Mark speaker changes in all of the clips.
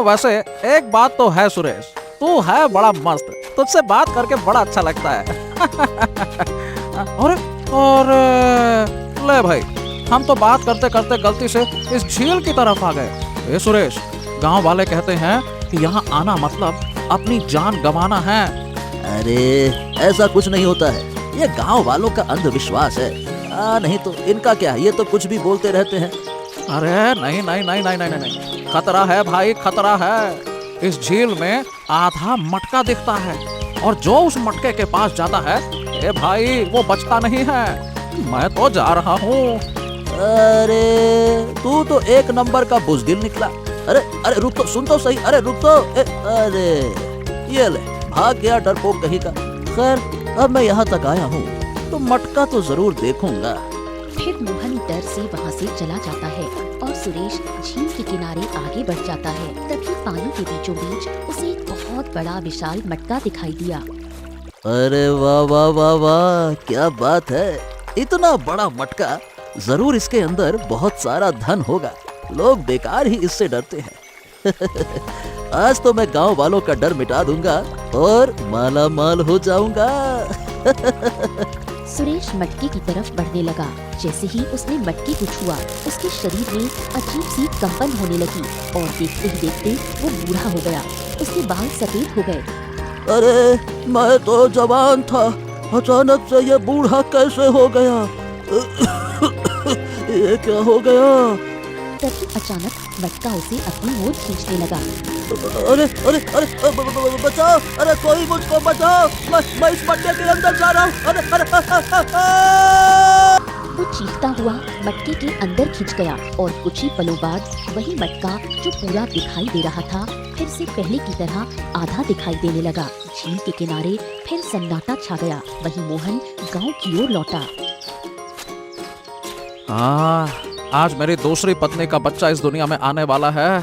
Speaker 1: वैसे एक बात तो है सुरेश, तू है बड़ा मस्त, तुझसे बात करके बड़ा अच्छा लगता है। अरे ले भाई, हम तो बात करते करते गलती से इस झील की तरफ आ गए। ए सुरेश, गांव वाले कहते हैं कि यहाँ आना मतलब अपनी जान गंवाना है।
Speaker 2: अरे ऐसा कुछ नहीं होता है, ये गांव वालों का अंधविश्वास है। नहीं तो इनका क्या, ये तो कुछ भी बोलते रहते हैं।
Speaker 1: अरे नहीं नहीं नहीं नहीं नहीं नहीं, खतरा है भाई, खतरा है। इस झील में आधा मटका दिखता है और जो उस मटके के पास जाता है, ए भाई वो बचता नहीं है। मैं तो जा रहा हूँ।
Speaker 2: अरे तू तो एक नंबर का बुज़दिल निकला। अरे अरे रुक तो, सुन तो सही, अरे रुक तो। अरे ये ले, भाग गया डरपोक कहीं का। खैर अब मैं यहाँ तक आया हूँ तो मटका तो जरूर देखूंगा।
Speaker 3: फिर मोहन डर से वहाँ से चला जाता है और सुरेश झील के किनारे आगे बढ़ जाता है। तभी पानी के बीचों बीच उसे एक बहुत बड़ा विशाल मटका दिखाई दिया।
Speaker 2: अरे वाह वाह वाह वाह, क्या बात है, इतना बड़ा मटका। जरूर इसके अंदर बहुत सारा धन होगा, लोग बेकार ही इससे डरते हैं। आज तो मैं गांव वालों का डर मिटा दूंगा और माला माल हो जाऊंगा।
Speaker 3: सुरेश मटके की तरफ बढ़ने लगा। जैसे ही उसने मटके को छुआ, उसके शरीर में अजीब सी कंपन होने लगी और देखते ही देखते वो बूढ़ा हो गया। उसके बाल सफेद हो गए।
Speaker 2: अरे मैं तो जवान था, अचानक से ये बूढ़ा कैसे हो गया? ये क्या हो गया?
Speaker 3: तभी अचानक मटका उसे अपनी ओर खींचने लगा।
Speaker 2: अरे अरे अरे बचाओ, अरे कोई मुझको बचाओ, मैं इस मटके के अंदर जा रहा हूँ। अरे
Speaker 3: वो चीखता हुआ मटके के अंदर खिंच गया और कुछ ही पलों बाद वही मटका जो पूरा दिखाई दे रहा था फिर से पहले की तरह आधा दिखाई देने लगा। झील के किनारे फिर सन्नाटा छा गया। वही मोहन गांव की ओर लौटा।
Speaker 1: आज मेरी दूसरी पत्नी का बच्चा इस दुनिया में आने वाला है।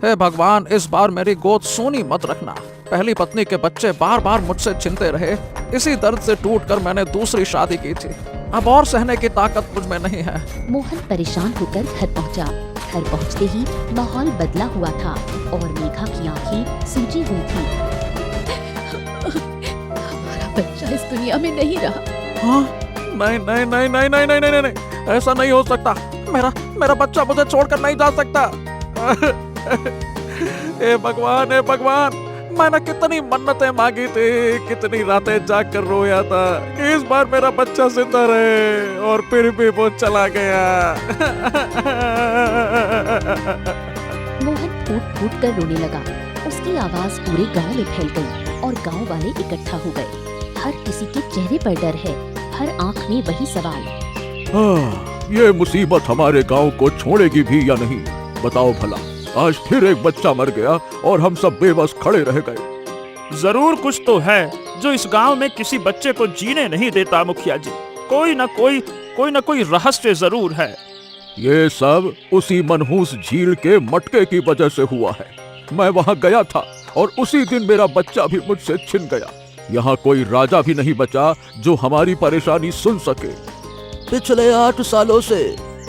Speaker 1: हे भगवान, इस बार मेरी गोद सोनी मत रखना। पहली पत्नी के बच्चे बार बार मुझसे छिनते रहे, इसी दर्द से टूटकर मैंने दूसरी शादी की थी। अब और सहने की ताकत मुझ में नहीं है।
Speaker 3: मोहन परेशान होकर घर पहुंचा। घर पहुंचते ही माहौल बदला हुआ था और मेघा की आंखें सूजी हुई थी। हमारा बच्चा इस दुनिया में नहीं रहा।
Speaker 1: हाँ? नहीं नहीं नहीं नहीं नहीं नहीं नहीं नहीं, ऐसा नहीं हो सकता। मेरा बच्चा मुझे छोड़कर नहीं जा सकता। ए भगवान, मैंने कितनी मन्नतें मांगी थी, कितनी रातें जाग कर रोया था कि इस बार मेरा बच्चा जिंदा रहे, और फिर भी वो चला गया।
Speaker 3: मोहन फूट फूट कर रोने लगा। उसकी आवाज पूरे गांव में फैल गई और गांव वाले इकट्ठा हो गए। हर किसी के चेहरे पर डर है, हर आंख में वही सवाल।
Speaker 4: ये मुसीबत हमारे गांव को छोड़ेगी भी या नहीं, बताओ भला। आज फिर एक बच्चा मर गया और हम सब बेबस खड़े रह गए।
Speaker 5: जरूर कुछ तो है जो इस गांव में किसी बच्चे को जीने नहीं देता मुखिया जी। कोई न कोई रहस्य जरूर है।
Speaker 4: ये सब उसी मनहूस झील के मटके की वजह से हुआ है। मैं वहाँ गया था और उसी दिन मेरा बच्चा भी मुझसे छिन गया। यहाँ कोई राजा भी नहीं बचा जो हमारी परेशानी सुन सके।
Speaker 2: पिछले 8 सालों से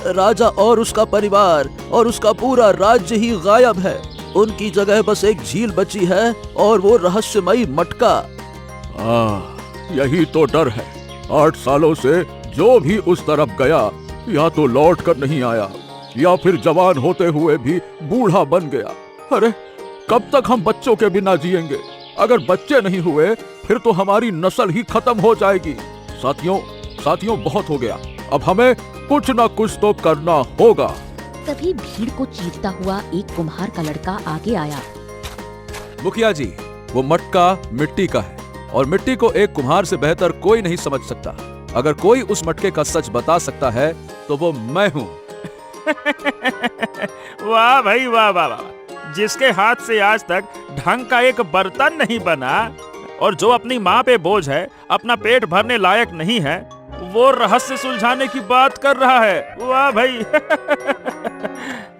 Speaker 2: राजा और उसका परिवार और उसका पूरा राज्य ही गायब है। उनकी जगह बस एक झील बची है और वो रहस्यमयी मटका।
Speaker 4: यही तो डर है। 8 सालों से जो भी उस तरफ गया या तो लौट कर नहीं आया या फिर जवान होते हुए भी बूढ़ा बन गया। अरे कब तक हम बच्चों के बिना जिएंगे? अगर बच्चे नहीं हुए फिर तो हमारी नस्ल ही खत्म हो जाएगी। साथियों बहुत हो गया, अब हमें कुछ ना कुछ तो करना होगा।
Speaker 3: तभी भीड़ को चीरता हुआ एक कुम्हार का लड़का आगे आया।
Speaker 1: मुखिया जी, वो मटका मिट्टी का है और मिट्टी को एक कुम्हार से बेहतर कोई नहीं समझ सकता। अगर कोई उस मटके का सच बता सकता है तो वो मैं हूँ।
Speaker 5: वाह भाई वाह वाह वाह, जिसके हाथ से आज तक ढंग का एक बर्तन नहीं बना और जो अपनी माँ पे बोझ है, अपना पेट भरने लायक नहीं है, वो रहस्य सुलझाने की बात कर रहा है। वाह भाई।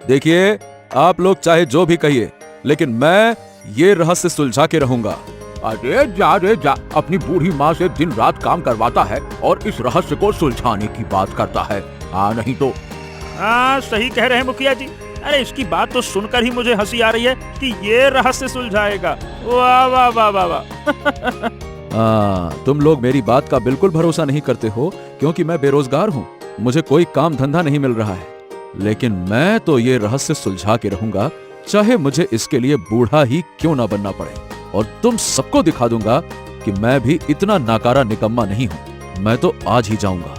Speaker 1: देखिए, आप लोग चाहे जो भी कहिए, लेकिन मैं ये रहस्य सुलझा के रहूंगा।
Speaker 4: अरे जा, अपनी बूढ़ी माँ से दिन रात काम करवाता है और इस रहस्य को सुलझाने की बात करता है। नहीं तो।
Speaker 5: हाँ, सही कह रहे हैं मुखिया जी। अरे इसकी बात तो सुनकर ही मुझे हंसी आ रही है कि ये रहस्य सुलझाएगा। वाह वाह वाह वाह वाह।
Speaker 4: तुम लोग मेरी बात का बिल्कुल भरोसा नहीं करते हो क्योंकि मैं बेरोजगार हूँ, मुझे कोई काम धंधा नहीं मिल रहा है। लेकिन मैं तो ये रहस्य सुलझा के रहूंगा, चाहे मुझे इसके लिए बूढ़ा ही क्यों ना बनना पड़े। और तुम सबको दिखा दूंगा कि मैं भी इतना नाकारा निकम्मा नहीं हूँ। मैं तो आज ही जाऊंगा।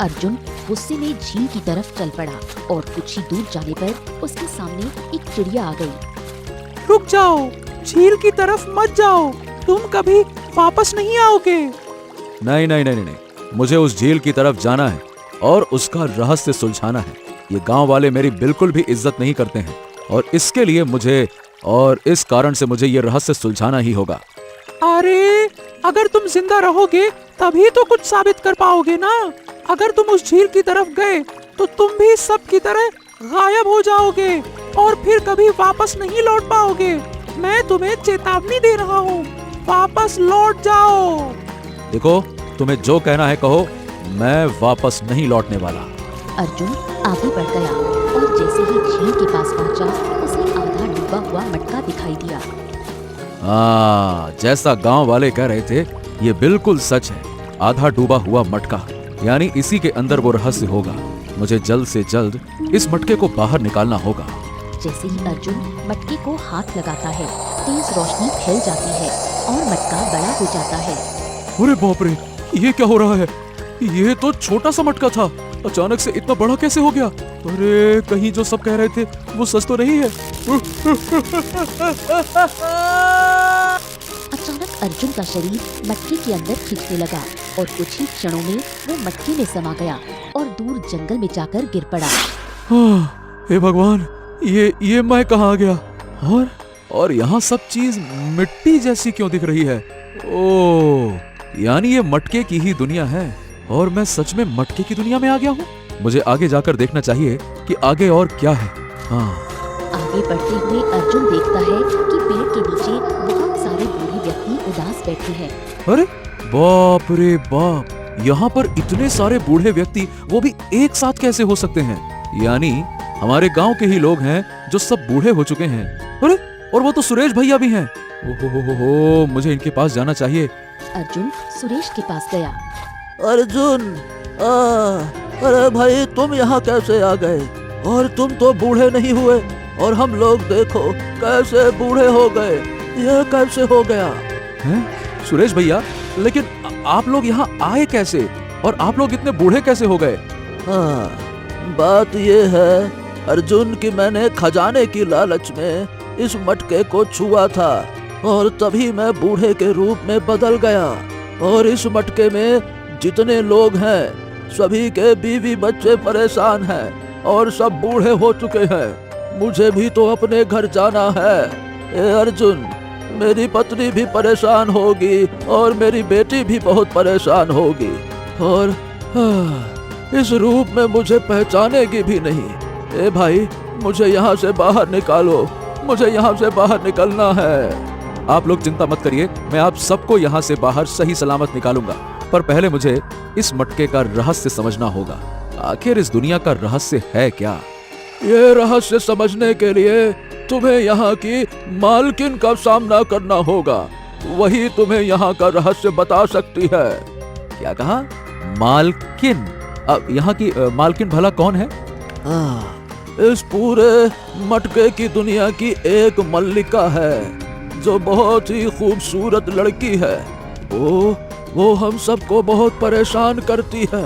Speaker 3: अर्जुन गुस्से में झील की तरफ चल पड़ा और कुछ ही दूर जाने पर उसके सामने एक चिड़िया आ गई।
Speaker 1: रुक जाओ, झील की तरफ मत जाओ, तुम कभी वापस नहीं आओगे।
Speaker 4: नहीं नहीं नहीं नहीं, मुझे उस झील की तरफ जाना है और उसका रहस्य सुलझाना है। ये गांव वाले मेरी बिल्कुल भी इज्जत नहीं करते हैं और इसके लिए मुझे और इस कारण से मुझे ये रहस्य सुलझाना ही होगा।
Speaker 1: अरे अगर तुम जिंदा रहोगे तभी तो कुछ साबित कर पाओगे ना। अगर तुम उस झील की तरफ गए तो तुम भी सब की तरह गायब हो जाओगे और फिर कभी वापस नहीं लौट पाओगे। मैं तुम्हें चेतावनी दे रहा हूँ, वापस लौट जाओ।
Speaker 4: देखो, तुम्हें जो कहना है कहो, मैं वापस नहीं लौटने वाला।
Speaker 3: अर्जुन आगे बढ़ गया और जैसे ही झील के पास पहुंचा, उसे आधा डूबा हुआ मटका दिखाई दिया।
Speaker 4: जैसा गांव वाले कह रहे थे, ये बिल्कुल सच है। आधा डूबा हुआ मटका, यानी इसी के अंदर वो रहस्य होगा। मुझे जल्द से जल्द इस मटके को बाहर निकालना होगा।
Speaker 3: जैसे ही अर्जुन मटके को हाथ लगाता है, तेज रोशनी फैल जाती है और मटका बड़ा हो जाता है।
Speaker 4: अरे बाप रे, ये क्या हो रहा है? ये तो छोटा सा मटका था, अचानक से इतना बड़ा कैसे हो गया? अरे कहीं जो सब कह रहे थे वो सच तो नहीं है?
Speaker 3: अचानक अर्जुन का शरीर मटके के अंदर खिंचने लगा और कुछ ही क्षणों में वो मटके में समा गया और दूर जंगल में जाकर गिर पड़ा।
Speaker 4: हे भगवान, ये मैं कहाँ आ गया? और यहाँ सब चीज मिट्टी जैसी क्यों दिख रही है? ओह, यानी ये मटके की ही दुनिया है और मैं सच में मटके की दुनिया में आ गया हूँ। मुझे आगे जाकर देखना चाहिए कि आगे और क्या है।
Speaker 3: आगे बढ़ते हुए अर्जुन देखता है कि पेड़ के नीचे बहुत सारे बूढ़े व्यक्ति उदास बैठे हैं।
Speaker 4: अरे बाप रे बाप, यहाँ पर इतने सारे बूढ़े व्यक्ति, वो भी एक साथ कैसे हो सकते हैं? यानी हमारे गांव के ही लोग हैं जो सब बूढ़े हो चुके हैं। अरे और वो तो सुरेश भैया भी हैं। ओहो, मुझे इनके पास जाना चाहिए।
Speaker 3: अर्जुन सुरेश के पास गया।
Speaker 2: अर्जुन, अरे भाई तुम यहाँ कैसे आ गए? और तुम तो बूढ़े नहीं हुए और हम लोग देखो कैसे बूढ़े हो गए। यह कैसे हो गया?
Speaker 4: हैं? सुरेश भैया, लेकिन आप लोग यहाँ आए कैसे और आप लोग इतने बूढ़े कैसे हो गए?
Speaker 2: बात ये है अर्जुन कि मैंने खजाने की लालच में इस मटके को छुआ था और तभी मैं बूढ़े के रूप में बदल गया। और इस मटके में जितने लोग हैं सभी के बीवी बच्चे परेशान हैं और सब बूढ़े हो चुके हैं। मुझे भी तो अपने घर जाना है। ए अर्जुन, मेरी पत्नी भी परेशान होगी और मेरी बेटी भी बहुत परेशान होगी और इस रूप में मुझे पहचानेगी भी नहीं। ए भाई, मुझे यहाँ से बाहर निकालो, मुझे यहाँ से बाहर निकलना है।
Speaker 4: आप लोग चिंता मत करिए, मैं आप सबको यहाँ से बाहर सही सलामत निकालूंगा। पर पहले मुझे इस मटके का रहस्य समझना होगा। आखिर इस दुनिया का रहस्य है क्या?
Speaker 2: ये रहस्य समझने के लिए तुम्हें यहाँ की मालकिन का सामना करना होगा। वही तुम्हें यहाँ का रहस्य बता सकती है।
Speaker 4: क्या कहा? मालकिन? अब यहाँ की मालकिन भला कौन है?
Speaker 2: इस पूरे मटके की दुनिया की एक मल्लिका है जो बहुत ही खूबसूरत लड़की है। वो हम सबको बहुत परेशान करती है,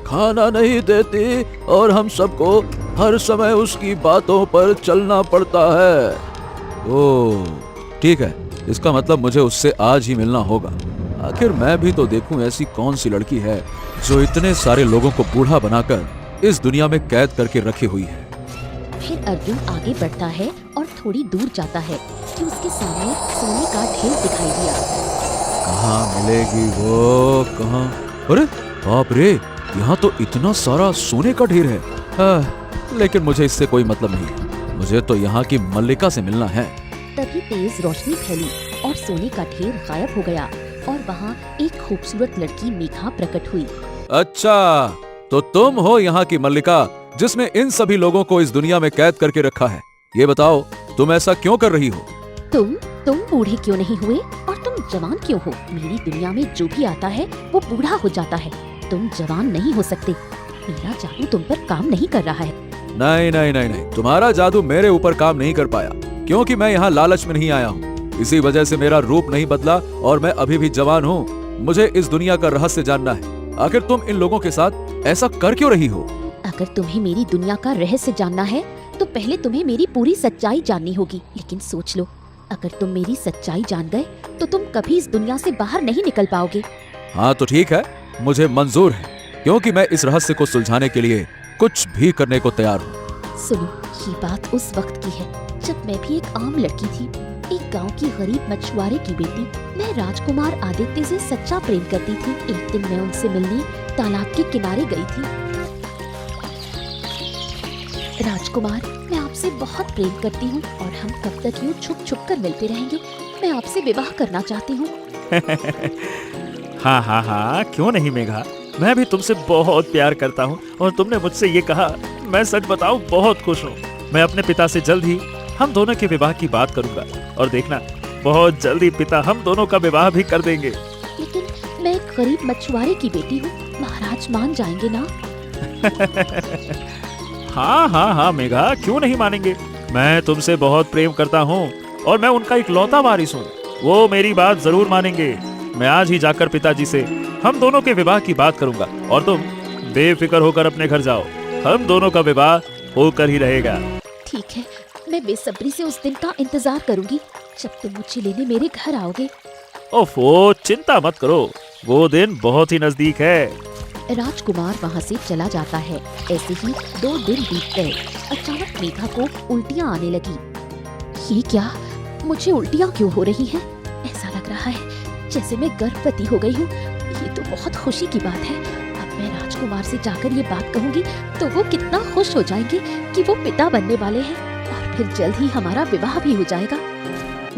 Speaker 2: खाना नहीं देती और हम सबको हर समय उसकी बातों पर चलना पड़ता है।
Speaker 4: ओह, ठीक है, इसका मतलब मुझे उससे आज ही मिलना होगा। आखिर मैं भी तो देखूं ऐसी कौन सी लड़की है जो इतने सारे लोगों को बूढ़ा बनाकर इस दुनिया में कैद करके रखी हुई है।
Speaker 3: फिर अर्जुन आगे बढ़ता है और थोड़ी दूर जाता है कि उसके सामने सोने का ढेर दिखाई दिया।
Speaker 4: कहाँ मिलेगी वो? कहाँ? अरे बाप रे, यहाँ तो इतना सारा सोने का ढेर है। लेकिन मुझे इससे कोई मतलब नहीं है, मुझे तो यहाँ की मल्लिका से मिलना है।
Speaker 3: तभी तेज रोशनी फैली और सोने का ढेर गायब हो गया और वहाँ एक खूबसूरत लड़की मेघा प्रकट हुई।
Speaker 4: अच्छा, तो तुम हो यहाँ की मल्लिका, जिसने इन सभी लोगों को इस दुनिया में कैद करके रखा है। ये बताओ, तुम ऐसा क्यों कर रही हो?
Speaker 3: तुम बूढ़े क्यों नहीं हुए और तुम जवान क्यों हो? मेरी दुनिया में जो भी आता है वो बूढ़ा हो जाता है। तुम जवान नहीं हो सकते। मेरा जादू तुम पर काम नहीं कर रहा है।
Speaker 4: नहीं नहीं नहीं नहीं, तुम्हारा जादू मेरे ऊपर काम नहीं कर पाया, क्योंकि मैं यहाँ लालच में नहीं आया हूँ। इसी वजह से मेरा रूप नहीं बदला और मैं अभी भी जवान हूँ। मुझे इस दुनिया का रहस्य जानना है। आखिर तुम इन लोगों के साथ ऐसा कर क्यों रही हो?
Speaker 3: अगर तुम्हें मेरी दुनिया का रहस्य जानना है तो पहले तुम्हें मेरी पूरी सच्चाई जाननी होगी। लेकिन सोच लो, अगर तुम मेरी सच्चाई जान गए तो तुम कभी इस दुनिया से बाहर नहीं निकल पाओगे।
Speaker 4: हाँ तो ठीक है, मुझे मंजूर है, क्योंकि मैं इस रहस्य को सुलझाने के लिए कुछ भी करने को तैयार हूँ।
Speaker 3: सुनो, ये बात उस वक्त की है जब मैं भी एक आम लड़की थी, एक गांव की गरीब मछुआरे की बेटी। मैं राजकुमार आदित्य से सच्चा प्रेम करती थी। एक दिन मैं उनसे मिलने तालाब के किनारे गई थी। राजकुमार, मैं आपसे बहुत प्रेम करती हूँ और हम कब तक यूँ छुप छुप कर मिलते रहेंगे। मैं आपसे विवाह करना चाहती हूँ।
Speaker 5: हाँ हाँ हाँ, क्यों नहीं मेघा, मैं भी तुमसे बहुत प्यार करता हूँ और तुमने मुझसे ये कहा, मैं सच बताऊँ बहुत खुश हूँ। मैं अपने पिता से जल्द ही हम दोनों के विवाह की बात करूंगा और देखना, बहुत जल्दी पिता हम दोनों का विवाह भी कर देंगे।
Speaker 3: लेकिन मैं एक गरीब मछुआरे की बेटी हूँ, महाराज मान जाएंगे ना?
Speaker 5: हाँ हाँ हाँ मेघा, क्यों नहीं मानेंगे। मैं तुमसे बहुत प्रेम करता हूँ और मैं उनका इकलौता वारिस हूँ। वो मेरी बात जरूर मानेंगे। मैं आज ही जाकर पिताजी से हम दोनों के विवाह की बात करूंगा और तुम बेफिक्र होकर अपने घर जाओ। हम दोनों का विवाह होकर ही रहेगा।
Speaker 3: ठीक है, मैं बेसब्री से उस दिन का इंतजार करूंगी जब तुम मुझे लेने मेरे घर आओगे।
Speaker 5: ओफो, चिंता मत करो, वो दिन बहुत ही नजदीक है।
Speaker 3: राजकुमार वहाँ से चला जाता है। ऐसे ही 2 दिन बीत गए। अचानक मेघा को उल्टियाँ आने लगी। ये क्या, मुझे उल्टियाँ क्यों हो रही हैं? ऐसा लग रहा है जैसे मैं गर्भवती हो गई हूँ। ये तो बहुत खुशी की बात है। अब मैं राजकुमार से जाकर ये बात कहूँगी तो वो कितना खुश हो जाएंगे कि वो पिता बनने वाले हैं और फिर जल्द ही हमारा विवाह भी हो जाएगा।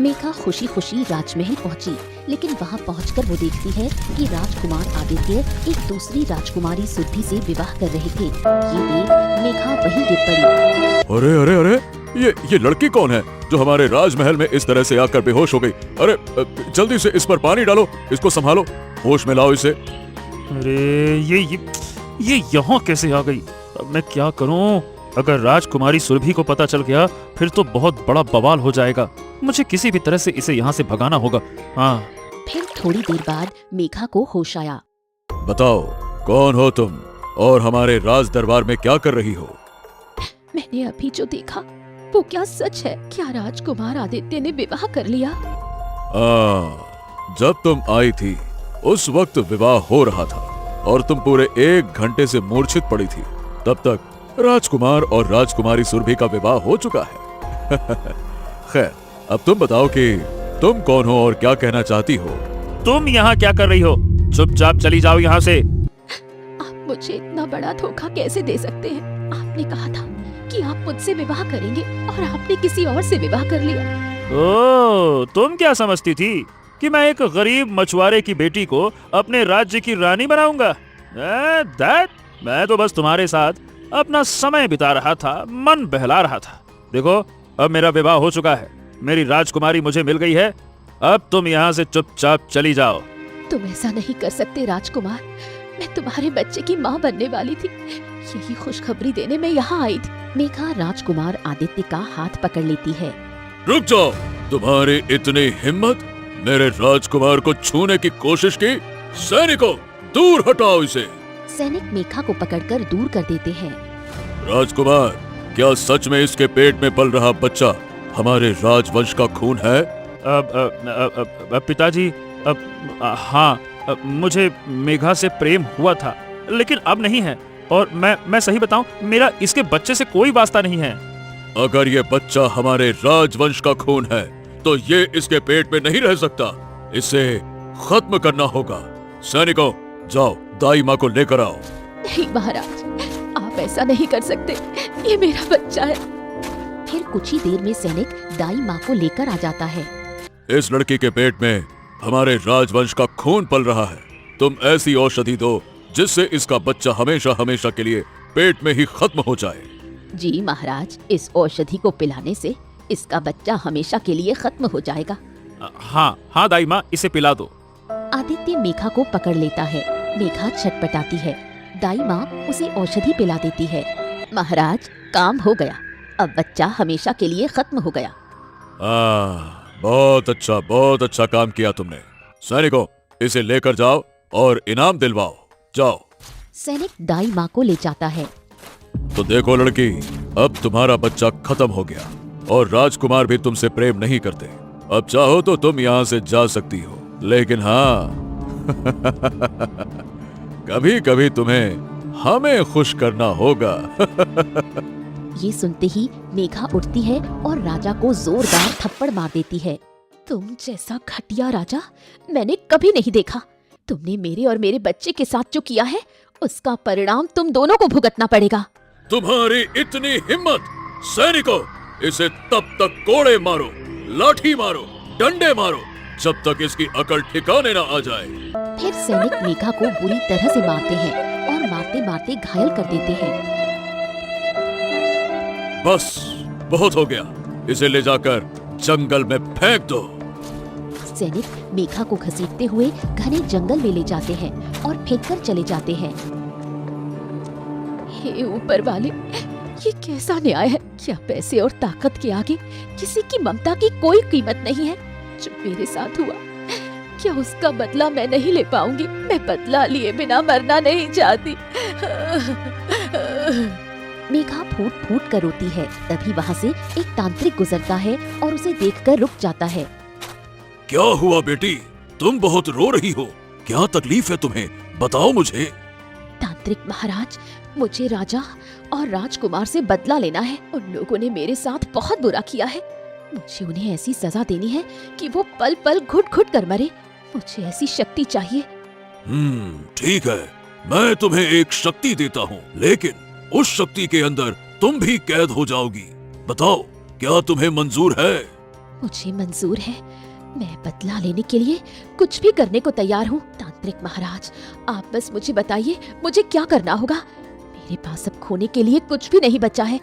Speaker 3: मेघा खुशी खुशी राजमहल पहुंची, लेकिन वहां पहुंचकर वो देखती है कि राजकुमार आदित्य एक दूसरी राजकुमारी सुरभि से विवाह कर रहे थे। ये देख मेघा वहीं गिर पड़ी।
Speaker 4: अरे अरे अरे, ये लड़की कौन है जो हमारे राजमहल में इस तरह से आकर बेहोश हो गई? अरे जल्दी से इस पर पानी डालो, इसको संभालो, होश में लाओ इसे।
Speaker 5: अरे ये यहाँ कैसे आ गई? अब मैं क्या करूँ? अगर राजकुमारी सुरभि को पता चल गया फिर तो बहुत बड़ा बवाल हो जाएगा। मुझे किसी भी तरह से इसे यहाँ से भगाना होगा। हाँ।
Speaker 3: फिर थोड़ी देर बाद मेघा को होश आया।
Speaker 4: बताओ, कौन हो तुम और हमारे राज दरबार में क्या कर रही हो?
Speaker 3: मैंने अभी जो देखा वो क्या सच है? क्या राजकुमार आदित्य ने विवाह कर लिया?
Speaker 4: जब तुम आई थी उस वक्त विवाह हो रहा था और तुम पूरे 1 घंटे से मूर्छित पड़ी थी। तब तक राजकुमार और राजकुमारी सुरभि का विवाह हो चुका है। खैर, अब तुम बताओ कि तुम कौन हो और क्या कहना चाहती हो?
Speaker 5: तुम यहाँ क्या कर रही हो? चुपचाप चली जाओ यहाँ से।
Speaker 3: आप मुझे इतना बड़ा धोखा कैसे दे सकते हैं? आपने कहा था कि आप मुझसे विवाह करेंगे और आपने किसी और से विवाह कर लिया।
Speaker 5: ओह, तुम क्या समझती थी कि मैं एक गरीब मछुआरे की बेटी को अपने राज्य की रानी बनाऊंगा? मैं तो बस तुम्हारे साथ अपना समय बिता रहा था, मन बहला रहा था। देखो, अब मेरा विवाह हो चुका है, मेरी राजकुमारी मुझे मिल गई है। अब तुम यहाँ से चुपचाप चली जाओ।
Speaker 3: तुम ऐसा नहीं कर सकते राजकुमार। मैं तुम्हारे बच्चे की माँ बनने वाली थी। यही खुशखबरी देने मैं यहाँ आई थी। मेघा राजकुमार आदित्य का हाथ पकड़ लेती है।
Speaker 4: रुक जाओ, तुम्हारी इतनी हिम्मत, मेरे राजकुमार को छूने की कोशिश की? सैनिकों, दूर हटाओ इसे।
Speaker 3: सैनिक मेघा को पकड़कर दूर कर देते हैं।
Speaker 4: राजकुमार, क्या सच में इसके पेट में पल रहा बच्चा हमारे राजवंश का खून है?
Speaker 5: पिताजी, हाँ, मुझे मेघा से प्रेम हुआ था, लेकिन अब नहीं है। और मैं सही बताऊं, मेरा इसके बच्चे से कोई वास्ता नहीं है।
Speaker 4: अगर ये बच्चा हमारे राजवंश का खून है तो ये इसके पेट में नहीं रह सकता। इसे खत्म करना होगा। सैनिकों, जाओ दाई माँ को लेकर आओ।
Speaker 3: नहीं महाराज, आप ऐसा नहीं कर सकते। ये मेरा बच्चा है। फिर कुछ ही देर में सैनिक दाई माँ को लेकर आ जाता है।
Speaker 4: इस लड़की के पेट में हमारे राजवंश का खून पल रहा है। तुम ऐसी औषधि दो जिससे इसका बच्चा हमेशा हमेशा के लिए पेट में ही खत्म हो जाए।
Speaker 3: जी महाराज, इस औषधि को पिलाने से इसका बच्चा हमेशा के लिए खत्म हो जाएगा।
Speaker 5: हाँ हाँ दाई माँ, इसे पिला दो।
Speaker 3: आदित्य मेघा को पकड़ लेता है। मेघा छटपटाती है। दाई माँ उसे औषधि पिला देती है। महाराज, काम हो गया, अब बच्चा हमेशा के लिए खत्म हो गया।
Speaker 4: बहुत अच्छा काम किया तुमने। सैनिकों, इसे लेकर जाओ और इनाम दिलवाओ। जाओ।
Speaker 3: सैनिक दाई माँ को ले जाता है।
Speaker 4: तो देखो लड़की, अब तुम्हारा बच्चा खत्म हो गया और राजकुमार भी तुमसे प्रेम नहीं करते। अब चाहो तो तुम यहाँ से जा सकती हो, लेकिन हाँ कभी कभी तुम्हें हमें खुश करना होगा।
Speaker 3: ये सुनते ही मेघा उठती है और राजा को जोरदार थप्पड़ मार देती है। तुम जैसा घटिया राजा मैंने कभी नहीं देखा। तुमने मेरे और मेरे बच्चे के साथ जो किया है, उसका परिणाम तुम दोनों को भुगतना पड़ेगा।
Speaker 4: तुम्हारी इतनी हिम्मत! सैनिकों, इसे तब तक कोड़े मारो, लाठी मारो, डंडे मारो, जब तक इसकी अकल ठिकाने न आ जाए।
Speaker 3: फिर सैनिक मेघा को बुरी तरह से मारते हैं और मारते मारते घायल कर देते हैं।
Speaker 4: बस, बहुत हो गया। इसे ले जाकर जंगल में फेंक दो।
Speaker 3: सैनिक मेघा को घसीटते हुए घने जंगल में ले जाते हैं और फेंककर चले जाते हैं। हे ऊपर वाले, ये कैसा न्याय है? क्या पैसे और ताकत के आगे किसी की ममता की कोई कीमत नहीं है? जो मेरे साथ हुआ, क्या उसका बदला मैं नहीं ले पाऊंगी? मैं बदला लिए बिना मरना नहीं चाहती। मेघा फूट फूट कर रोती है। तभी वहाँ से एक तांत्रिक गुजरता है और उसे देखकर रुक जाता है।
Speaker 4: क्या हुआ बेटी? तुम बहुत रो रही हो। क्या तकलीफ है तुम्हें? बताओ मुझे।
Speaker 3: तांत्रिक महाराज, मुझे राजा और राजकुमार से बदला लेना है। उन लोगों ने मेरे साथ बहुत बुरा किया है। मुझे उन्हें ऐसी सजा देनी है कि वो पल पल घुट घुट कर मरे। मुझे ऐसी शक्ति चाहिए।
Speaker 4: ठीक है, मैं तुम्हें एक शक्ति देता हूँ, लेकिन उस शक्ति के अंदर तुम भी कैद हो जाओगी। बताओ, क्या तुम्हें मंजूर है?
Speaker 3: मुझे मंजूर है। मैं बदला लेने के लिए कुछ भी करने को तैयार हूँ। तांत्रिक महाराज, आप बस मुझे बताइए, मुझे क्या करना होगा? मेरे पास अब खोने के लिए कुछ भी नहीं बचा है।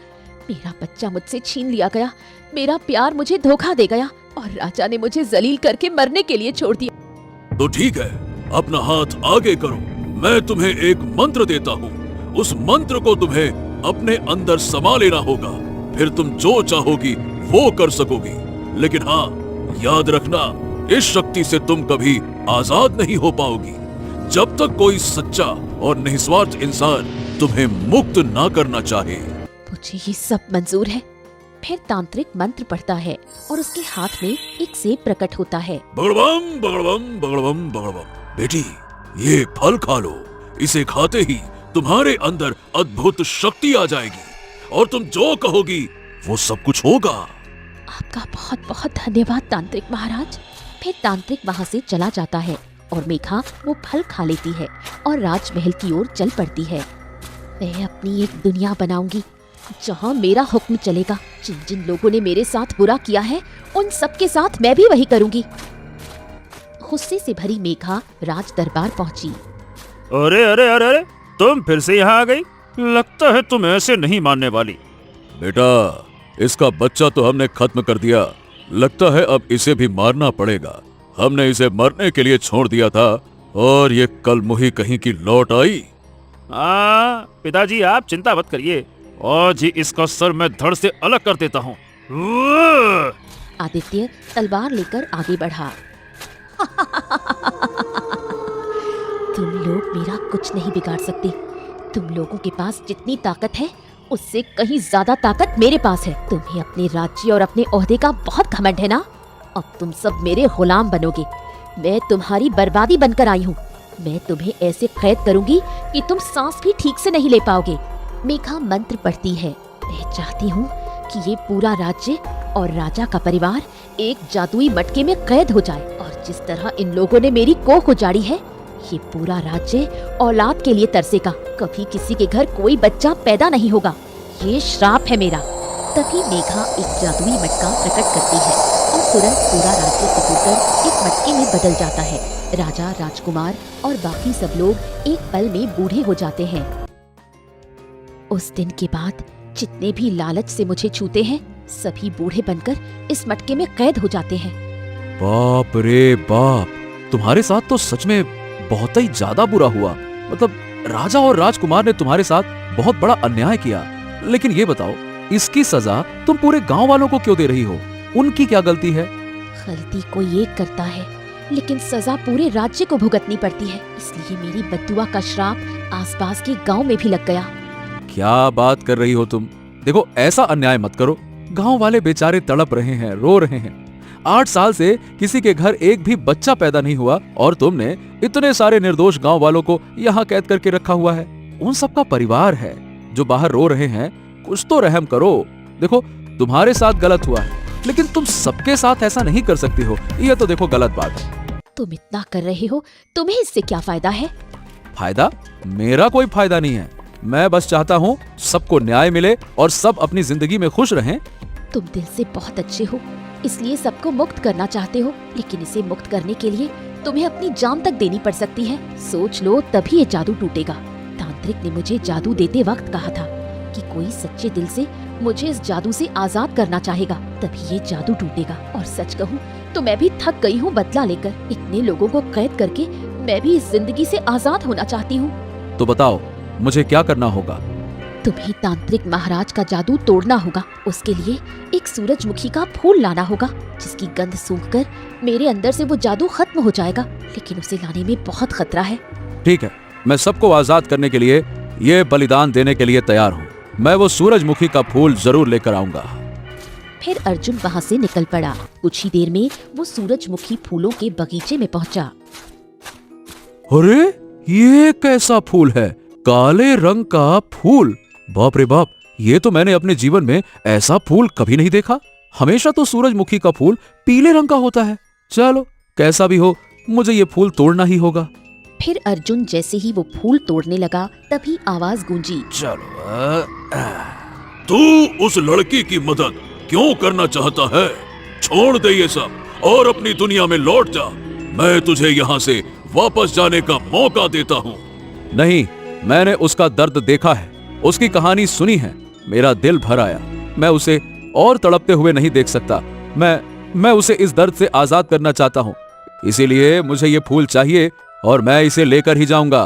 Speaker 3: मेरा बच्चा मुझसे छीन लिया गया, मेरा प्यार मुझे धोखा दे गया और राजा ने मुझे जलील करके मरने के लिए छोड़ दिया।
Speaker 4: तो ठीक है, अपना हाथ आगे करो। मैं तुम्हें एक मंत्र देता हूँ। उस मंत्र को तुम्हें अपने अंदर समा लेना होगा। फिर तुम जो चाहोगी वो कर सकोगी। लेकिन हाँ, याद रखना, इस शक्ति से तुम कभी आजाद नहीं हो पाओगी, जब तक कोई सच्चा और निस्वार्थ इंसान तुम्हें मुक्त ना करना चाहे।
Speaker 3: मुझे ये सब मंजूर है। फिर तांत्रिक मंत्र पढ़ता है और उसके हाथ में एक सेब प्रकट होता है।
Speaker 4: बगड़बम बगड़बम बगड़बम बगड़बम। बेटी, ये फल खा लो। इसे खाते ही तुम्हारे अंदर अद्भुत शक्ति आ जाएगी और तुम जो कहोगी वो सब कुछ होगा।
Speaker 3: आपका बहुत बहुत धन्यवाद तांत्रिक महाराज। फिर तांत्रिक वहाँ से चला जाता है और मेघा वो फल खा लेती है और राजमहल की ओर चल पड़ती है। मैं अपनी एक दुनिया बनाऊंगी जहाँ मेरा हुक्म चलेगा। जिन जिन लोगों ने मेरे साथ बुरा किया है, उन सब के साथ मैं भी वही करूंगी। गुस्से से भरी मेघा राज दरबार पहुंची।
Speaker 5: अरे अरे अरे अरे, तुम फिर से यहाँ आ गई? लगता है तुम ऐसे नहीं मानने वाली।
Speaker 4: बेटा, इसका बच्चा तो हमने खत्म कर दिया। लगता है अब इसे भी मारना पड़ेगा। हमने इसे मरने के लिए छोड़ दिया था और ये कल मुही कहीं की लौट आई।
Speaker 5: पिताजी, आप चिंता मत करिए। आज ही इसका सर मैं धड़ से अलग कर देता हूँ।
Speaker 3: आदित्य तलवार लेकर आगे बढ़ा। तुम लोग मेरा कुछ नहीं बिगाड़ सकते। तुम लोगों के पास जितनी ताकत है, उससे कहीं ज्यादा ताकत मेरे पास है। तुम्हें अपने राज्य और अपने ओहदे का बहुत घमंड है ना? अब तुम सब मेरे गुलाम बनोगे। मैं तुम्हारी बर्बादी बनकर आई हूँ। मैं तुम्हें ऐसे कैद करूंगी कि तुम सांस भी ठीक से नहीं ले पाओगे। मेघा मंत्र पढ़ती है। मैं चाहती हूँ कि ये पूरा राज्य और राजा का परिवार एक जादुई मटके में कैद हो जाए, और जिस तरह इन लोगों ने मेरी कोख उजाड़ी है, ये पूरा राज्य औलाद के लिए तरसेगा। कभी किसी के घर कोई बच्चा पैदा नहीं होगा। ये श्राप है मेरा। तभी मेघा एक जादुई मटका प्रकट करती है और तुरंत पूरा राज्य सिकुड़कर एक मटके में बदल जाता है। राजा, राजकुमार और बाकी सब लोग एक पल में बूढ़े हो जाते हैं। उस दिन के बाद जितने भी लालच से मुझे छूते हैं, सभी बूढ़े बनकर इस मटके में कैद हो जाते हैं।
Speaker 1: बाप रे बाप, तुम्हारे साथ तो सच में बहुत ही ज्यादा बुरा हुआ। मतलब राजा और राजकुमार ने तुम्हारे साथ बहुत बड़ा अन्याय किया। लेकिन ये बताओ, इसकी सजा तुम पूरे गांव वालों को क्यों दे रही हो? उनकी क्या गलती है?
Speaker 3: गलती कोई एक करता है, लेकिन सजा पूरे राज्य को भुगतनी पड़ती है। इसलिए मेरी बद्दुआ का श्राप आसपास के गांव में भी लग गया।
Speaker 1: क्या बात कर रही हो तुम? देखो, ऐसा अन्याय मत करो। गांव वाले बेचारे तड़प रहे हैं, रो रहे हैं। 8 साल से किसी के घर एक भी बच्चा पैदा नहीं हुआ और तुमने इतने सारे निर्दोष गांव वालों को यहाँ कैद करके रखा हुआ है। उन सबका परिवार है जो बाहर रो रहे हैं। कुछ तो रहम करो। देखो, तुम्हारे साथ गलत हुआ है, लेकिन तुम सबके साथ ऐसा नहीं कर सकती हो। ये तो देखो गलत बात है।
Speaker 3: तुम इतना कर रहे हो, तुम्हें इससे क्या फायदा है?
Speaker 1: फायदा? मेरा कोई फायदा नहीं है। मैं बस चाहता हूँ सबको न्याय मिले और सब अपनी जिंदगी में खुश रहें।
Speaker 3: तुम दिल से बहुत अच्छे हो, इसलिए सबको मुक्त करना चाहते हो, लेकिन इसे मुक्त करने के लिए तुम्हें अपनी जान तक देनी पड़ सकती है। सोच लो, तभी ये जादू टूटेगा। तांत्रिक ने मुझे जादू देते वक्त कहा था कि कोई सच्चे दिल से मुझे इस जादू से आजाद करना चाहेगा, तभी ये जादू टूटेगा। और सच कहूँ तो मैं भी थक गई हूँ बदला लेकर। इतने लोगों को कैद करके मैं भी इस जिंदगी से आजाद होना चाहती हूँ।
Speaker 1: तो बताओ, मुझे क्या करना होगा?
Speaker 3: तुम्हें तांत्रिक महाराज का जादू तोड़ना होगा। उसके लिए एक सूरजमुखी का फूल लाना होगा, जिसकी गंध सूंघकर मेरे अंदर से वो जादू खत्म हो जाएगा। लेकिन उसे लाने में बहुत खतरा है।
Speaker 1: ठीक है, मैं सबको आजाद करने के लिए, ये बलिदान देने के लिए तैयार हूँ। मैं वो सूरजमुखी का फूल जरूर लेकर आऊंगा।
Speaker 3: फिर अर्जुन वहाँ से निकल पड़ा। कुछ ही देर में वो सूरजमुखी फूलों के बगीचे में पहुँचा।
Speaker 1: अरे, ये कैसा फूल है? काले रंग का फूल। बाप रे बाप, ये तो मैंने अपने जीवन में ऐसा फूल कभी नहीं देखा। हमेशा तो सूरजमुखी का फूल पीले रंग का होता है। चलो, कैसा भी हो, मुझे ये फूल तोड़ना ही होगा।
Speaker 3: फिर अर्जुन जैसे ही वो फूल तोड़ने लगा, तभी आवाज गूंजी।
Speaker 1: चलो,
Speaker 4: तू उस लड़की की मदद क्यों करना चाहता है? छोड़ दे ये सब और अपनी दुनिया में लौट जा। मैं तुझे यहाँ से वापस जाने का मौका देता हूँ।
Speaker 1: नहीं, मैंने उसका दर्द देखा है, उसकी कहानी सुनी है। मेरा दिल भर आया। मैं उसे और तड़पते हुए नहीं देख सकता। मैं उसे इस दर्द से आजाद करना चाहता हूँ। इसीलिए मुझे ये फूल चाहिए और मैं इसे लेकर ही जाऊंगा।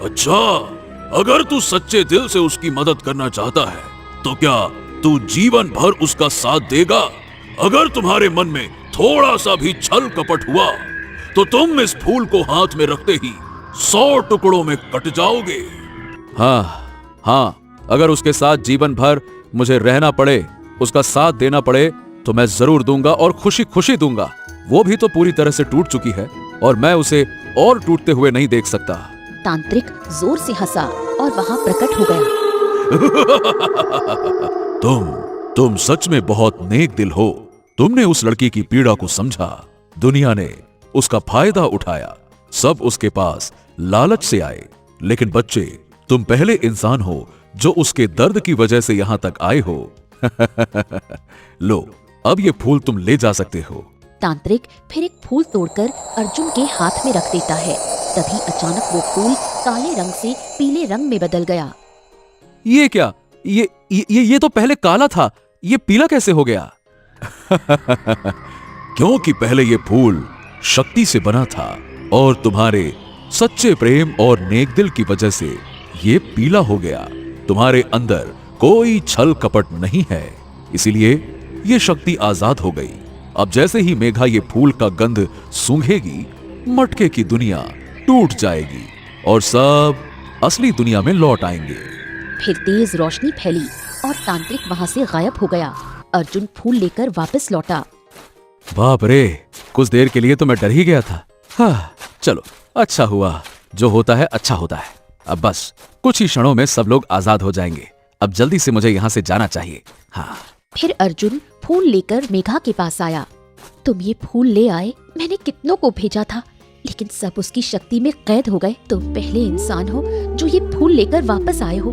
Speaker 4: अच्छा, अगर तू सच्चे दिल से उसकी मदद करना चाहता है, तो क्या तू जीवन भर उसका साथ देगा? अगर तुम्हारे मन में थोड़ा सा भी छल कपट हुआ, तो तुम इस फूल को हाथ में रखते ही 100 टुकड़ों में कट जाओगे।
Speaker 1: हाँ, अगर उसके साथ जीवन भर मुझे रहना पड़े, उसका साथ देना पड़े, तो मैं जरूर दूंगा और खुशी खुशी दूंगा। वो भी तो पूरी तरह से टूट चुकी है और मैं उसे और टूटते हुए नहीं देख सकता।
Speaker 3: तांत्रिक जोर से हंसा और वहाँ प्रकट हो गया।
Speaker 4: तुम सच में बहुत नेक दिल हो। तुमने उस लड़की की पीड़ा को समझा। दुनिया ने उसका फायदा उठाया। सब उसके पास लालच से आए, लेकिन बच्चे, तुम पहले इंसान हो जो उसके दर्द की वजह से यहां तक आए हो। लो, अब ये फूल तुम ले जा सकते हो।
Speaker 3: तांत्रिक फिर एक फूल तोड़कर अर्जुन के हाथ में रख देता है। तभी अचानक वो फूल काले रंग से पीले रंग में बदल गया।
Speaker 1: ये क्या? ये तो पहले काला था, ये पीला कैसे हो गया?
Speaker 4: क्योंकि पहले ये फूल शक्ति से बना था और तुम्हारे सच्चे प्रेम और नेक दिल की वजह से ये पीला हो गया। तुम्हारे अंदर कोई छल कपट नहीं है, इसीलिए ये शक्ति आजाद हो गई। अब जैसे ही मेघा ये फूल का गंध सूंघेगी, मटके की दुनिया टूट जाएगी और सब असली दुनिया में लौट आएंगे।
Speaker 3: फिर तेज रोशनी फैली और तांत्रिक वहाँ से गायब हो गया। अर्जुन फूल लेकर वापस लौटा।
Speaker 1: बाप रे, कुछ देर के लिए तो मैं डर ही गया था। हाँ, चलो, अच्छा हुआ। जो होता है अच्छा होता है। अब बस कुछ ही क्षणों में सब लोग आजाद हो जाएंगे। अब जल्दी से मुझे यहाँ से जाना चाहिए। हाँ।
Speaker 3: फिर अर्जुन फूल लेकर मेघा के पास आया। तुम ये फूल ले आए, मैंने कितनों को भेजा था, लेकिन सब उसकी शक्ति में कैद हो गए। तुम पहले इंसान हो जो ये फूल लेकर वापस आए हो।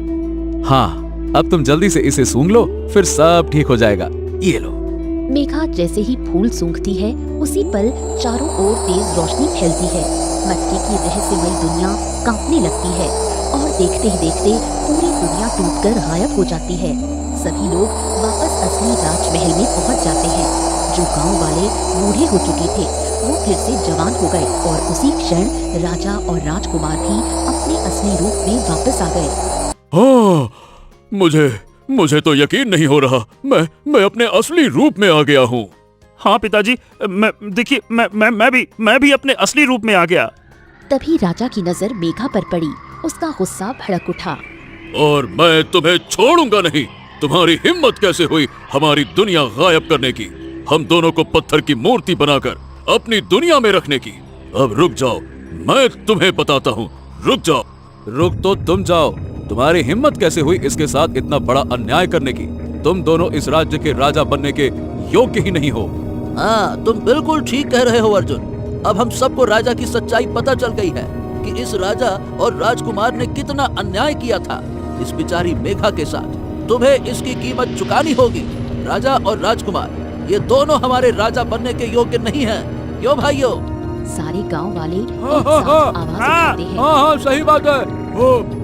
Speaker 1: हाँ, अब तुम जल्दी से इसे सूंघ लो, फिर सब ठीक हो जाएगा। ये लो।
Speaker 3: मेघा जैसे ही फूल सूंघती है उसी पल चारों ओर तेज रोशनी फैलती है। मटके की रहस्यमयी दुनिया कांपने लगती है और देखते ही देखते पूरी दुनिया टूटकर गायब हो जाती है। सभी लोग वापस असली राजमहल में पहुंच जाते हैं। जो गांव वाले बूढ़े हो चुके थे वो फिर से जवान हो गए और उसी क्षण राजा और राजकुमार भी अपने असली रूप में वापस आ गए।
Speaker 4: हाँ, मुझे तो यकीन नहीं हो रहा। मैं अपने असली रूप में आ गया हूँ।
Speaker 5: हाँ पिताजी, देखिए मैं भी अपने असली रूप में आ गया।
Speaker 3: तभी राजा की नजर मेघा पर पड़ी। उसका गुस्सा भड़क उठा।
Speaker 4: और मैं तुम्हें छोड़ूंगा नहीं। तुम्हारी हिम्मत कैसे हुई हमारी दुनिया गायब करने की, हम दोनों को पत्थर की मूर्ति बनाकर अपनी दुनिया में रखने की। अब रुक जाओ, मैं तुम्हें बताता हूँ। रुक जाओ।
Speaker 1: रुक तो तुम जाओ। तुम्हारी हिम्मत कैसे हुई इसके साथ इतना बड़ा अन्याय करने की? तुम दोनों इस राज्य के राजा बनने के योग्य ही नहीं हो।
Speaker 2: हाँ, तुम बिल्कुल ठीक कह रहे हो अर्जुन। अब हम सबको राजा की सच्चाई पता चल गई है कि इस राजा और राजकुमार ने कितना अन्याय किया था इस बेचारी मेघा के साथ। तुम्हें इसकी कीमत चुकानी होगी। राजा और राजकुमार ये दोनों हमारे राजा बनने के योग्य नहीं हैं। क्यों भाइयों?
Speaker 3: सारे गांव वाले एक
Speaker 4: हाँ,
Speaker 3: साथ आवाज उठाते हैं।
Speaker 4: हाँ, सही बात है।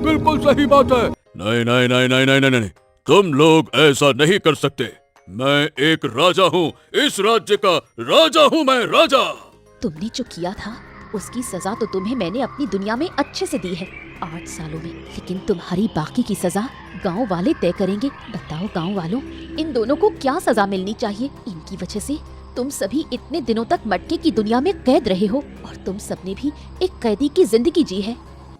Speaker 4: बिल्कुल सही बात है। नहीं, तुम लोग ऐसा नहीं कर सकते। मैं एक राजा हूँ, इस राज्य का राजा हूँ मैं, राजा।
Speaker 3: तुमने जो किया था उसकी सजा तो तुम्हें मैंने अपनी दुनिया में अच्छे से दी है 8 सालों में, लेकिन तुम्हारी बाकी की सजा गांव वाले तय करेंगे। बताओ गांव वालों, इन दोनों को क्या सजा मिलनी चाहिए? इनकी वजह से तुम सभी इतने दिनों तक मटके की दुनिया में कैद रहे हो और तुम सबने भी एक कैदी की जिंदगी जी है।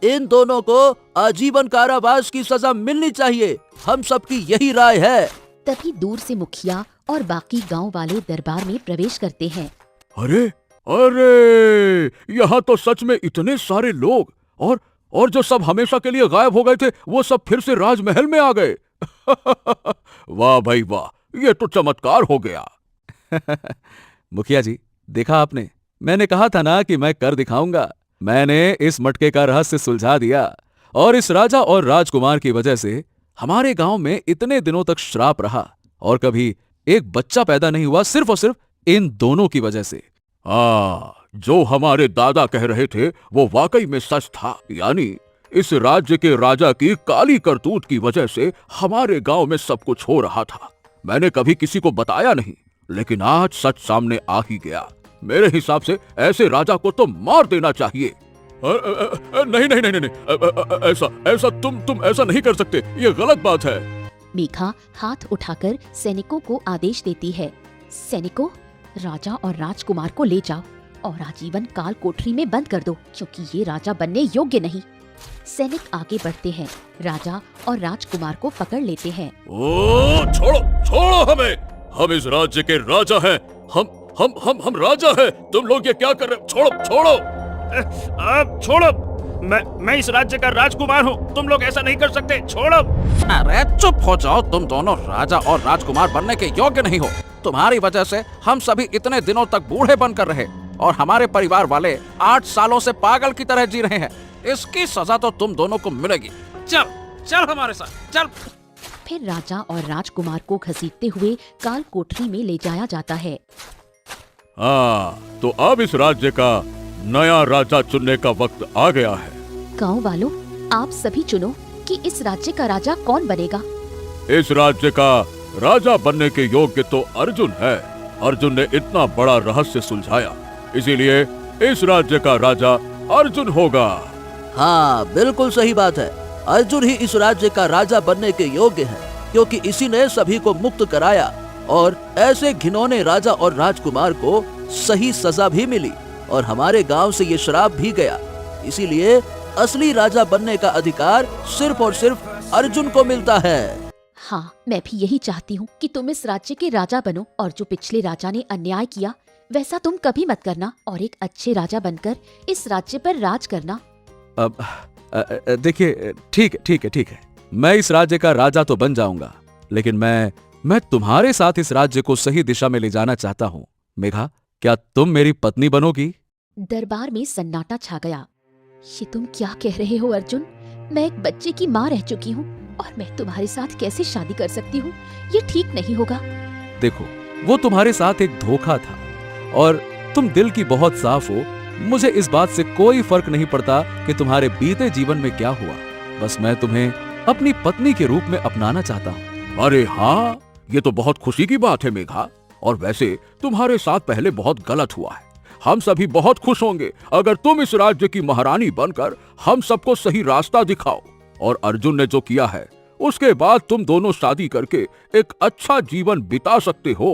Speaker 2: इन दोनों को आजीवन कारावास की सजा मिलनी चाहिए। हम सबकी यही राय है।
Speaker 3: तभी दूर से मुखिया और बाकी गांव वाले दरबार में प्रवेश करते हैं।
Speaker 4: अरे, यहाँ तो सच में इतने सारे लोग, और जो सब हमेशा के लिए गायब हो गए थे वो सब फिर से राजमहल में आ गए। वाह भाई वाह, ये तो चमत्कार हो गया।
Speaker 1: मुखिया जी, देखा आपने, मैंने कहा था ना कि मैं कर दिखाऊंगा। मैंने इस मटके का रहस्य सुलझा दिया और इस राजा और राजकुमार की वजह से हमारे गांव में इतने दिनों तक श्राप रहा और कभी एक बच्चा पैदा नहीं हुआ, सिर्फ और सिर्फ इन दोनों की वजह से।
Speaker 4: जो हमारे दादा कह रहे थे वो वाकई में सच था। यानी इस राज्य के राजा की काली करतूत की वजह से हमारे गांव में सब कुछ हो रहा था। मैंने कभी किसी को बताया नहीं, लेकिन आज सच सामने आ ही गया। मेरे हिसाब से ऐसे राजा को तो मार देना चाहिए। नहीं, ऐसा तुम ऐसा नहीं कर सकते, ये गलत बात है।
Speaker 3: मेघा हाथ उठाकर सैनिकों को आदेश देती है। सैनिकों, राजा और राजकुमार को ले जाओ और आजीवन काल कोठरी में बंद कर दो, क्योंकि ये राजा बनने योग्य नहीं। सैनिक आगे बढ़ते हैं, राजा और राजकुमार को पकड़ लेते हैं।
Speaker 4: ओ, छोड़ो हमें। हम इस राज्य के राजा हैं। हम राजा हैं। तुम लोग ये क्या कर रहे हो? छोड़ो।
Speaker 5: अब छोड़ो, मैं इस राज्य का राजकुमार हूँ, तुम लोग ऐसा नहीं कर सकते। छोड़ो।
Speaker 1: अरे चुप हो जाओ, तुम दोनों राजा और राजकुमार बनने के योग्य नहीं हो। तुम्हारी वजह से हम सभी इतने दिनों तक बूढ़े बनकर रहे और हमारे परिवार वाले 8 सालों से पागल की तरह जी रहे हैं। इसकी सजा तो तुम दोनों को मिलेगी। चल हमारे साथ, चल।
Speaker 3: फिर राजा और राजकुमार को घसीटते हुए काल कोठरी में ले जाया जाता है।
Speaker 4: तो अब इस राज्य का नया राजा चुनने का वक्त आ गया है।
Speaker 3: गांव वालों, आप सभी चुनो कि इस राज्य का राजा कौन बनेगा।
Speaker 4: इस राज्य का राजा बनने के योग्य तो अर्जुन है। अर्जुन ने इतना बड़ा रहस्य सुलझाया, इसीलिए इस राज्य का राजा अर्जुन होगा।
Speaker 2: हाँ, बिल्कुल सही बात है। अर्जुन ही इस राज्य का राजा बनने के योग्य है, क्योंकि इसी ने सभी को मुक्त कराया और ऐसे घिनौने राजा और राजकुमार को सही सजा भी मिली और हमारे गांव से ये श्राप भी गया। इसीलिए असली राजा बनने का अधिकार सिर्फ और सिर्फ अर्जुन को मिलता है।
Speaker 3: हाँ, मैं भी यही चाहती हूँ कि तुम इस राज्य के राजा बनो और जो पिछले राजा ने अन्याय किया वैसा तुम कभी मत करना और एक अच्छे राजा बनकर इस राज्य पर राज करना।
Speaker 1: अब देखिए, ठीक है, मैं इस राज्य का राजा तो बन जाऊंगा, लेकिन मैं तुम्हारे साथ इस राज्य को सही दिशा में ले जाना चाहता हूँ। मेघा, क्या तुम मेरी पत्नी बनोगी?
Speaker 3: दरबार में सन्नाटा छा गया। ये तुम क्या कह रहे हो अर्जुन? मैं एक बच्चे की माँ रह चुकी हूँ और मैं तुम्हारे साथ कैसे शादी कर सकती हूँ? ये ठीक नहीं होगा।
Speaker 1: देखो, वो तुम्हारे साथ एक धोखा था और तुम दिल की बहुत साफ हो। मुझे इस बात से कोई फर्क नहीं पड़ता कि तुम्हारे बीते जीवन में क्या हुआ। बस मैं तुम्हें अपनी पत्नी के रूप में अपनाना चाहता हूँ।
Speaker 4: अरे हाँ, ये तो बहुत खुशी की बात है मेघा। और वैसे तुम्हारे साथ पहले बहुत गलत हुआ है। हम सभी बहुत खुश होंगे अगर तुम इस राज्य की महारानी बनकर हम सबको सही रास्ता दिखाओ। और अर्जुन ने जो किया है उसके बाद तुम दोनों शादी करके एक अच्छा जीवन बिता सकते हो।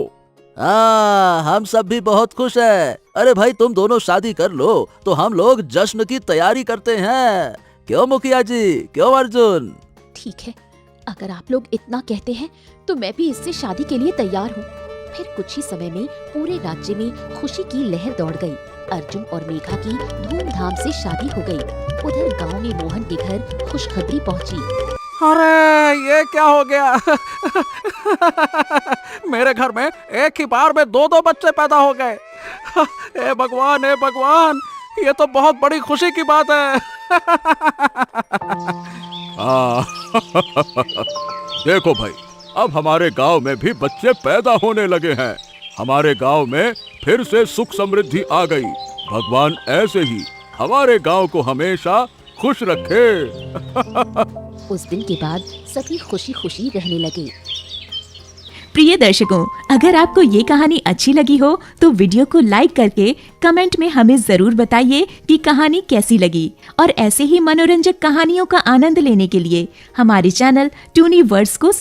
Speaker 2: हाँ, हम सब भी बहुत खुश हैं। अरे भाई, तुम दोनों शादी कर लो तो हम लोग जश्न की तैयारी करते हैं। क्यों मुखिया जी, क्यों अर्जुन?
Speaker 3: ठीक है, अगर आप लोग इतना कहते हैं तो मैं भी इससे शादी के लिए तैयार हूँ। फिर कुछ ही समय में पूरे राज्य में खुशी की लहर दौड़ गई। अर्जुन और मेघा की धूमधाम से शादी हो गई। उधर गांव में मोहन के घर खुशखबरी पहुंची।
Speaker 1: अरे ये क्या हो गया? मेरे घर में एक ही बार में 2-2 बच्चे पैदा हो गए। हे भगवान, हे भगवान, ये तो बहुत बड़ी खुशी की बात है।
Speaker 4: देखो भाई, अब हमारे गांव में भी बच्चे पैदा होने लगे हैं। हमारे गांव में फिर से सुख समृद्धि आ गई। भगवान ऐसे ही हमारे गांव को हमेशा खुश रखे।
Speaker 3: उस दिन के बाद सभी खुशी खुशी रहने लगे।
Speaker 6: प्रिय दर्शकों, अगर आपको ये कहानी अच्छी लगी हो तो वीडियो को लाइक करके कमेंट में हमें जरूर बताइए कि कहानी कैसी लगी। और ऐसे ही मनोरंजक कहानियों का आनंद लेने के लिए हमारे चैनल टूनी वर्ड्स को